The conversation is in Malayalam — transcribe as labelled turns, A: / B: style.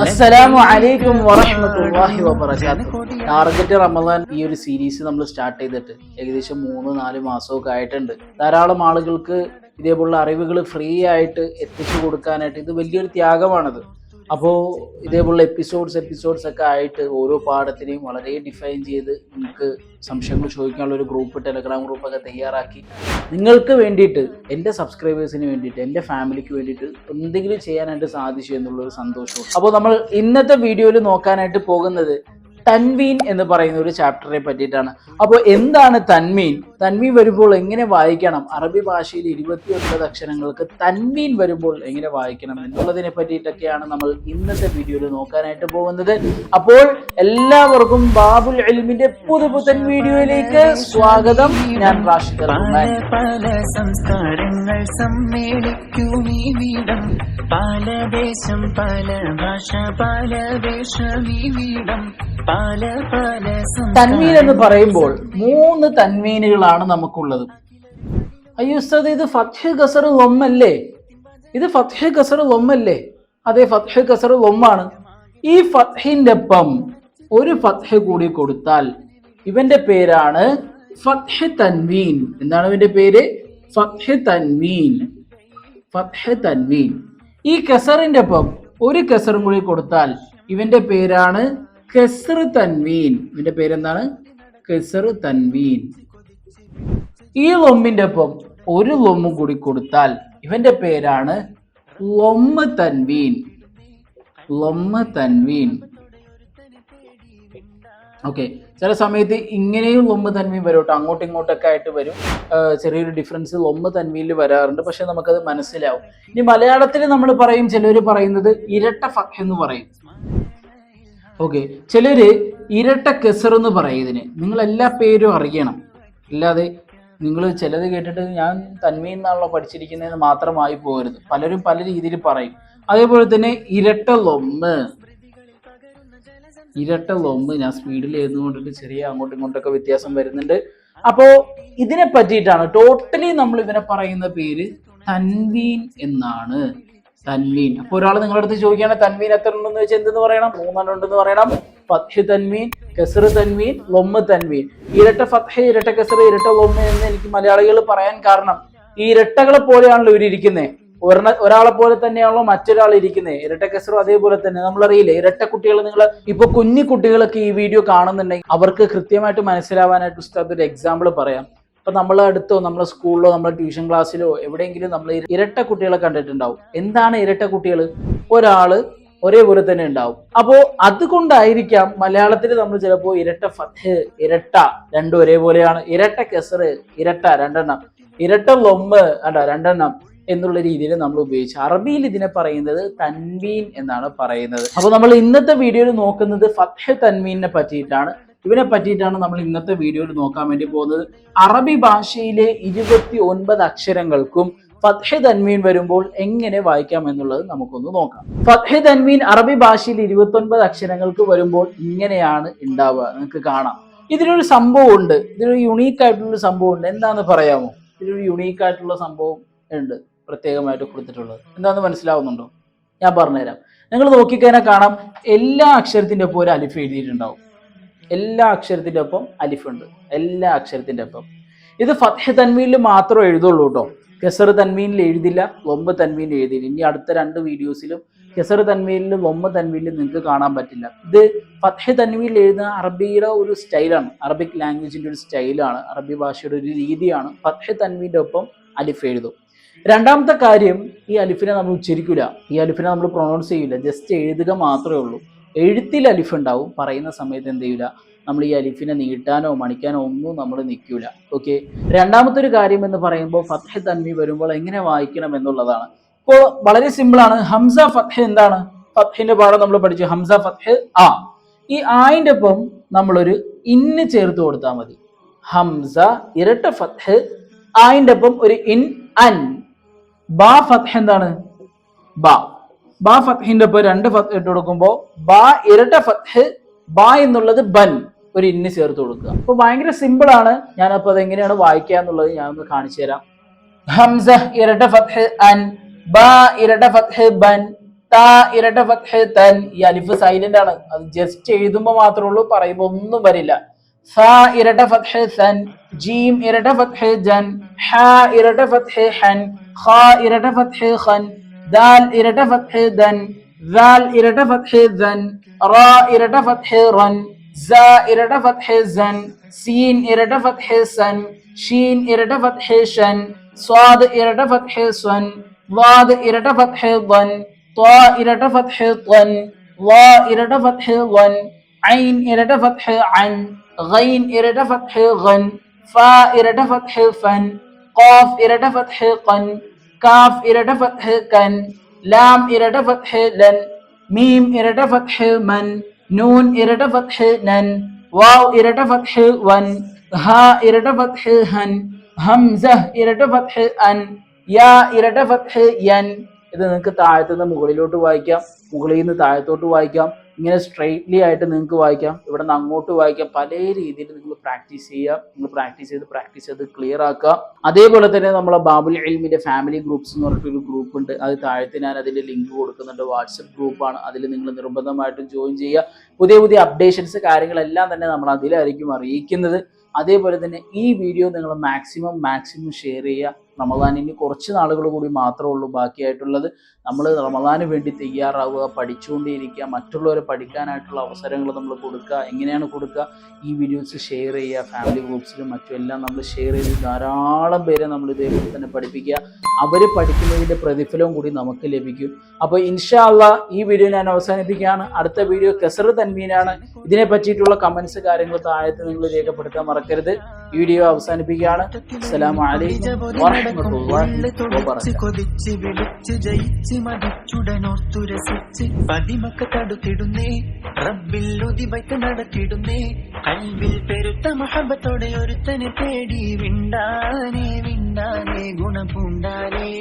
A: അസ്സലാമു അലൈക്കും വറഹ്മത്തുള്ളാഹി വബറകാതുഹു. ടാർഗറ്റ് റമദാൻ ഈ ഒരു സീരീസ് നമ്മൾ സ്റ്റാർട്ട് ചെയ്തിട്ട് ഏകദേശം 3-4 മാസമൊക്കെ ആയിട്ടുണ്ട്. ധാരാളം ആളുകൾക്ക് ഇതേപോലുള്ള അറിവുകൾ ഫ്രീ ആയിട്ട് എത്തിച്ചു കൊടുക്കാനായിട്ട് ഇത് വലിയൊരു ത്യാഗമാണത്. അപ്പോൾ ഇതേപോലുള്ള എപ്പിസോഡ്സ് ഒക്കെ ആയിട്ട് ഓരോ പാഠത്തിനെയും വളരെ ഡിഫൈൻ ചെയ്ത് നിങ്ങൾക്ക് സംശയങ്ങൾ ചോദിക്കാനുള്ള ഒരു ഗ്രൂപ്പ്, ടെലഗ്രാം ഗ്രൂപ്പൊക്കെ തയ്യാറാക്കി നിങ്ങൾക്ക് വേണ്ടിയിട്ട്, എൻ്റെ സബ്സ്ക്രൈബേഴ്സിന് വേണ്ടിയിട്ട്, എൻ്റെ ഫാമിലിക്ക് വേണ്ടിയിട്ട് എന്തെങ്കിലും ചെയ്യാനായിട്ട് സാധിച്ചു എന്നുള്ളൊരു സന്തോഷവും. അപ്പോൾ നമ്മൾ ഇന്നത്തെ വീഡിയോയിൽ നോക്കാനായിട്ട് പോകുന്നത് തൻവീൻ എന്ന് പറയുന്ന ഒരു ചാപ്റ്ററെ പറ്റിയിട്ടാണ്. അപ്പോൾ എന്താണ് തൻവീൻ? തൻവീൻ വരുമ്പോൾ എങ്ങനെ വായിക്കണം? അറബി ഭാഷയിൽ 29 അക്ഷരങ്ങൾക്ക് തൻവീൻ വരുമ്പോൾ എങ്ങനെ വായിക്കണം എന്നുള്ളതിനെ പറ്റിയിട്ടൊക്കെയാണ് നമ്മൾ ഇന്നത്തെ വീഡിയോയിൽ നോക്കാനായിട്ട് പോകുന്നത്. അപ്പോൾ എല്ലാവർക്കും ബാബുൽ ഇൽമിന്റെ പുതുപുത്തൻ വീഡിയോയിലേക്ക് സ്വാഗതം. ഞാൻ റാഷിദ് റഹ്മാൻ.
B: പല സംസ്കാരങ്ങൾ സമ്മേളിക്കുമീവിടം, പല ദേശം പല ഭാഷ പല വേഷമീവിടം, പല പല
A: തൻവീൻ എന്ന് പറയുമ്പോൾ 3 തൻവീനുകളാണ് നമുക്കുള്ളത്. അയ്യോ ഉസ്താദ്, ഇത് ഫത്ഹ് കസർ ലൊമ്മല്ലേ? ഇത് ഫത്ഹ് കസർ ലൊമ്മല്ലേ? അതെ, ഫത്ഹ് കസർ ലൊമ്മാണ്. ഈ ഫത്ഹിന്റെ ഒപ്പം ഒരു ഫത്ഹ് കൂടി കൊടുത്താൽ ഇവന്റെ പേരാണ് ഫത്ഹ് തൻവീൻ. എന്താണ് ഇവന്റെ പേര്? ഫത്ഹ് തൻവീൻ. ഫത്ഹ് തൻവീൻ. ഈ കസറിന്റെ ഒപ്പം ഒരു കസറും കൂടി കൊടുത്താൽ ഇവന്റെ പേരാണ് കസ്ർ തൻവീൻ. ഇവന്റെ പേരെന്താണ്? കസ്ർ തൻവീൻ. ഈ ലൊമ്മിന്റെ ഒപ്പം ഒരു ലൊമ്മും കൂടി കൊടുത്താൽ ഇവന്റെ പേരാണ് ലൊമ്മ് തൻവീൻ. ലൊമ്മ് തൻവീൻ. ഓക്കെ, ചില സമയത്ത് ഇങ്ങനെയും ലൊമ്മ് തൻവീൻ വരും കേട്ടോ, അങ്ങോട്ടും ഇങ്ങോട്ടൊക്കെ ആയിട്ട് വരും. ചെറിയൊരു ഡിഫറൻസ് ലൊമ്മ് തൻവീനിൽ വരാറുണ്ട്, പക്ഷെ നമുക്കത് മനസ്സിലാവും. ഇനി മലയാളത്തിൽ നമ്മൾ പറയും, ചിലർ പറയുന്നത് ഇരട്ട ഫത്ഹ് എന്ന് പറയും. ഓക്കെ, ചിലര് ഇരട്ട കെസർ എന്ന് പറയും. ഇതിന് നിങ്ങൾ എല്ലാ പേരും അറിയണം. അല്ലാതെ നിങ്ങൾ ചിലത് കേട്ടിട്ട് ഞാൻ തൻവീൻ എന്നാണല്ലോ പഠിച്ചിരിക്കുന്നതെന്ന് മാത്രമായി പോകരുത്. പലരും പല രീതിയിൽ പറയും. അതേപോലെ തന്നെ ഇരട്ട ലൊമ്മ്. ഇരട്ട ലൊമ്മ് ഞാൻ സ്പീഡിൽ എഴുതുകൊണ്ടിട്ട് ചെറിയ അങ്ങോട്ടും ഇങ്ങോട്ടൊക്കെ വ്യത്യാസം വരുന്നുണ്ട്. അപ്പോ ഇതിനെ പറ്റിയിട്ടാണ് ടോട്ടലി നമ്മൾ ഇവനെ പറയുന്ന പേര് തൻവീൻ എന്നാണ്. തൻവീൻ. അപ്പൊ ഒരാൾ നിങ്ങളുടെ അടുത്ത് ചോദിക്കുകയാണ് തൻവീൻ എത്ര ഉണ്ടെന്ന് വെച്ചാൽ എന്തെന്ന് പറയണം? 3 ഉണ്ടെന്ന് പറയണം. ഫത്ഹ് തൻവീൻ, കസ്ർ തൻവീൻ, ലൊമ്മ് തൻവീൻ. ഇരട്ട ഫത്ഹ്, ഇരട്ട കസ്ർ, ഇരട്ട ലൊമ്മ് എന്ന് എനിക്ക് മലയാളികൾ പറയാൻ കാരണം ഈ ഇരട്ടകളെ പോലെയാണല്ലോ ഇവരിയ്ക്കുന്നത്. ഒരാളെ പോലെ തന്നെയാണല്ലോ മറ്റൊരാൾ ഇരിക്കുന്നത്. ഇരട്ട കസ്റും അതേപോലെ തന്നെ. നമ്മളറിയില്ലേ, ഇരട്ട കുട്ടികൾ, നിങ്ങൾ ഇപ്പൊ കുഞ്ഞു കുട്ടികളൊക്കെ ഈ വീഡിയോ കാണുന്നുണ്ടെങ്കിൽ അവർക്ക് കൃത്യമായിട്ട് മനസ്സിലാവാനായിട്ട് ഉസ്താദ് ഒരു എക്സാമ്പിൾ പറയാം. ഇപ്പൊ നമ്മളെ അടുത്തോ നമ്മളെ സ്കൂളിലോ നമ്മളെ ട്യൂഷൻ ക്ലാസ്സിലോ എവിടെയെങ്കിലും നമ്മൾ ഇരട്ട കുട്ടികളെ കണ്ടിട്ടുണ്ടാവും. എന്താണ് ഇരട്ട കുട്ടികൾ? ഒരാള് ഒരേപോലെ തന്നെ ഉണ്ടാവും. അപ്പോ അതുകൊണ്ടായിരിക്കാം മലയാളത്തിൽ നമ്മൾ ചിലപ്പോ ഇരട്ട ഫത്ഹ്, ഇരട്ട രണ്ടും ഒരേപോലെയാണ്, ഇരട്ട കസ്ർ, ഇരട്ട 2 ഇരട്ട ലൊമ്മ് 2 എന്നുള്ള രീതിയിൽ നമ്മൾ ഉപയോഗിച്ചു. അറബിയിൽ ഇതിനെ പറയുന്നത് തൻവീൻ എന്നാണ് പറയുന്നത്. അപ്പൊ നമ്മൾ ഇന്നത്തെ വീഡിയോയിൽ നോക്കുന്നത് ഫത്ഹ് തൻവീനെ പറ്റിയിട്ടാണ്. ഇവനെ പറ്റിയിട്ടാണ് നമ്മൾ ഇന്നത്തെ വീഡിയോയിൽ നോക്കാൻ വേണ്ടി പോകുന്നത്. അറബി ഭാഷയിലെ 29 അക്ഷരങ്ങൾക്കും ഫത്ഹ് തൻവീൻ വരുമ്പോൾ എങ്ങനെ വായിക്കാം എന്നുള്ളത് നമുക്കൊന്ന് നോക്കാം. ഫത്ഹ് തൻവീൻ അറബി ഭാഷയിൽ 29 അക്ഷരങ്ങൾക്ക് വരുമ്പോൾ ഇങ്ങനെയാണ് ഉണ്ടാവുക. നിങ്ങൾക്ക് കാണാം. ഇതിനൊരു സംഭവം ഉണ്ട്. ഇതിനൊരു യുണീക്ക് ആയിട്ടുള്ള സംഭവം ഉണ്ട്. എന്താന്ന് പറയാമോ? ഇതിനൊരു യുണീക്ക് ആയിട്ടുള്ള സംഭവം ഉണ്ട്, പ്രത്യേകമായിട്ട് കൊടുത്തിട്ടുള്ളത്. എന്താന്ന് മനസ്സിലാവുന്നുണ്ടോ? ഞാൻ പറഞ്ഞുതരാം. നിങ്ങൾ നോക്കിക്കഴിഞ്ഞാൽ കാണാം, എല്ലാ അക്ഷരത്തിന്റെ ഒപ്പം ഒരു അലിഫ് എഴുതിയിട്ടുണ്ടാവും. എല്ലാ അക്ഷരത്തിന്റെ ഒപ്പം അലിഫ് ഉണ്ട്. എല്ലാ അക്ഷരത്തിന്റെ ഒപ്പം. ഇത് ഫത്ഹ് തൻവീനിൽ മാത്രമേ എഴുതുള്ളൂ കേട്ടോ. കെസർ തൻവീനിൽ എഴുതില്ല, ലൊമ്മ് തൻവീനിൽ എഴുതില്ല. ഇനി അടുത്ത 2 വീഡിയോസിലും കെസർ തൻവീനിലും ലൊമ്മ് തൻവീനിലും നിങ്ങൾക്ക് കാണാൻ പറ്റില്ല. ഇത് ഫത്ഹ് തൻവീനിൽ എഴുതുന്ന അറബിയുടെ ഒരു സ്റ്റൈലാണ്, അറബിക് ലാംഗ്വേജിന്റെ ഒരു സ്റ്റൈലാണ്, അറബി ഭാഷയുടെ ഒരു രീതിയാണ്. ഫത്ഹ് തൻവീന്റെ ഒപ്പം അലിഫ് എഴുതും. രണ്ടാമത്തെ കാര്യം, ഈ അലിഫിനെ നമ്മൾ ഉച്ചരിക്കില്ല, ഈ അലിഫിനെ നമ്മൾ പ്രൊണൗൺസ് ചെയ്യില്ല, ജസ്റ്റ് എഴുതുക മാത്രമേ ഉള്ളൂ. എഴുത്തിൽ അലിഫ് ഉണ്ടാവും, പറയുന്ന സമയത്ത് എന്ത് ചെയ്യില്ല, നമ്മൾ ഈ അലിഫിനെ നീട്ടാനോ മണിക്കാനോ ഒന്നും നമ്മൾ നിൽക്കില്ല. ഓക്കെ, രണ്ടാമത്തെ ഒരു കാര്യം എന്ന് പറയുമ്പോൾ ഫത്ഹ് തൻവീൻ വരുമ്പോൾ എങ്ങനെ വായിക്കണം എന്നുള്ളതാണ്. ഇപ്പോൾ വളരെ സിമ്പിൾ ആണ്. ഹംസ ഫത്ഹ് എന്താണ്? ഫത്ഹിന്റെ പാഠം നമ്മൾ പഠിച്ചു. ഹംസ ഫത്ഹ് ആ. ഈ ആയിന്റെ ഒപ്പം നമ്മളൊരു ഇന്ന് ചേർത്ത് കൊടുത്താൽ മതി. ഹംസ ഇരട്ട ഫത്ഹ്, ആയിന്റെ ഒപ്പം ഒരു ഇൻ, അൻ. ബാ ഫത്ഹ് എന്താണ്? ബാ. ബാ ഫത്ഹിന്റെ ഒപ്പം 2 ഫത്ഹ് ഇട്ട് കൊടുക്കുമ്പോൾ ബാ ഇരട്ട ഫത്ഹ്, ബാ എന്നുള്ളത് ബൻ, ഒരു ഇന്ന് ചേർത്ത് കൊടുക്കുക. അപ്പൊ ഭയങ്കര സിമ്പിൾ ആണ്. ഞാനപ്പോ അതെങ്ങനെയാണ് വായിക്കുക എന്നുള്ളത് ഞാനൊന്ന് കാണിച്ചു തരാം. ഹംസ ഇരട്ട ഫത്ഹ് അൻ, ബാ ഇരട്ട ഫത്ഹ് ബൻ, താ ഇരട്ട ഫത്ഹ് തൻ. ഈ അലിഫ് സൈലന്റ് ആണ്, അത് ജസ്റ്റ് എഴുതുമ്പോൾ മാത്രമേ ഉള്ളൂ, പറയുമ്പോൾ ഒന്നും വരില്ല. സാ ഇരട്ട ഫത്ഹ് സൻ. ജീം ഇരട്ട ഫത്ഹ് ജൻ. ഹാ ഇരട്ട ഫത്ഹ് ഹൻ. ഖാ ഇരട്ട ഫത്ഹ് ഖൻ. ദാൽ ഇരട്ട ഫത്ഹ് ദൻ. ദാൽ ഇരട്ട ഫത്ഹ് ദൻ. റാ ഇരട്ട ഫത്ഹ് റൻ. സാ ഇരട്ട ഫത്ഹ് സൻ. സീൻ ഇരട്ട ഫത്ഹ് സൻ. ഷീൻ ഇരട്ട ഫത്ഹ് ഷൻ. സ്വാദ് ഇരട്ട ഫത്ഹ് സ്വൻ. വാദ് ഇരട്ട ഫത്ഹ് വൻ. ത്വാ ഇരട്ട ഫത്ഹ് ത്വൻ. വാ ഇരട്ട ഫത്ഹ് വൻ. ഐൻ ഇരട്ട ഫത്ഹ് അൻ. ഗൈൻ ഇരട്ട ഫത്ഹ് ഗൻ. ഫാ ഇരട്ട ഫത്ഹ് ഫൻ. ഖാഫ് ഇരട്ട ഫത്ഹ് ഖൻ. കാഫ് ഇരട്ട ഫത്ഹ് കൻ. ലാം ഇരട്ട ഫത്ഹ് ലൻ. മീം ഇരട്ട ഫത്ഹ് മൻ. നൂൻ ഇരട്ട ഫത്ഹ് നൻ. വാവ് ഇരട്ട ഫത്ഹ് വൻ. ഹാ ഇരട്ട ഫത്ഹ് ഹൻ. ഹംസ ഇരട്ട ഫത്ഹ് അൻ. യാ ഇരട്ട ഫത്ഹ് യൻ. ഇത് നിങ്ങൾക്ക് താഴത്തുനിന്ന് മുകളിലോട്ട് വായിക്കാം, മുകളിൽ നിന്ന് താഴത്തോട്ട് വായിക്കാം, ഇങ്ങനെ സ്ട്രെയിറ്റ്ലി ആയിട്ട് നിങ്ങൾക്ക് വായിക്കാം, ഇവിടെ നിന്ന് അങ്ങോട്ട് വായിക്കാം. പല രീതിയിൽ നിങ്ങൾ പ്രാക്ടീസ് ചെയ്യുക. നിങ്ങൾ പ്രാക്ടീസ് ചെയ്ത് ക്ലിയർ ആക്കുക. അതേപോലെ തന്നെ നമ്മളെ ബാബുൽ ഇൽമിന്റെ ഫാമിലി ഗ്രൂപ്പ്സ് എന്ന് പറഞ്ഞിട്ടൊരു ഗ്രൂപ്പ് ഉണ്ട്. അത് താഴത്ത് ഞാൻ അതിന്റെ ലിങ്ക് കൊടുക്കുന്നുണ്ട്. വാട്സപ്പ് ഗ്രൂപ്പാണ്. അതിൽ നിങ്ങൾ നിർബന്ധമായിട്ടും ജോയിൻ ചെയ്യുക. പുതിയ പുതിയ അപ്ഡേഷൻസ് കാര്യങ്ങളെല്ലാം തന്നെ നമ്മൾ അതിലായിരിക്കും അറിയിക്കുന്നത്. അതേപോലെ തന്നെ ഈ വീഡിയോ നിങ്ങൾ മാക്സിമം ഷെയർ ചെയ്യുക. റമദാനിന് കുറച്ച് നാളുകൾ കൂടി മാത്രമേ ഉള്ളൂ ബാക്കിയായിട്ടുള്ളത്. നമ്മൾ റമദാന് വേണ്ടി തയ്യാറാവുക, പഠിച്ചുകൊണ്ടേയിരിക്കുക, മറ്റുള്ളവരെ പഠിക്കാനായിട്ടുള്ള അവസരങ്ങൾ നമ്മൾ കൊടുക്കുക. എങ്ങനെയാണ് കൊടുക്കുക? ഈ വീഡിയോസ് ഷെയർ ചെയ്യുക, ഫാമിലി ഗ്രൂപ്പ്സിലും മറ്റും എല്ലാം നമ്മൾ ഷെയർ ചെയ്ത് ധാരാളം പേരെ നമ്മൾ ഇതേപോലെ തന്നെ പഠിപ്പിക്കുക. അവർ പഠിക്കുന്നതിൻ്റെ പ്രതിഫലവും കൂടി നമുക്ക് ലഭിക്കും. അപ്പോൾ ഇൻഷാ അല്ലാഹ് ഈ വീഡിയോ ഞാൻ അവസാനിപ്പിക്കുകയാണ്. അടുത്ത വീഡിയോ കസർ തൻവീനാണ്. ഇതിനെ പറ്റിയിട്ടുള്ള കമന്റ്സ് കാര്യങ്ങൾ താഴത്ത് നിങ്ങൾ രേഖപ്പെടുത്താൻ മറക്കരുത്. വീഡിയോ അവസാനിപ്പിക്കുകയാണ്. അസ്സലാമു അലൈക്കും വറഹ്മത്തുള്ളാഹി വബറകാതുഹു.
B: കൊതിച്ച് വിളിച്ച് ജയിച്ച് മതിച്ചുടനോർത്തുരസിച്ച് പതിമക്ക തടുത്തിടുന്നേ, റബ്ബിൽ ഉദിവയ്ക്ക് നടത്തിടുന്നേ, കൽവിൽ പെരുത്ത മഹബത്തോടെ ഒരുത്തനെ തേടി വിണ്ടാനേ ഗുണം പൂണ്ടാനേ.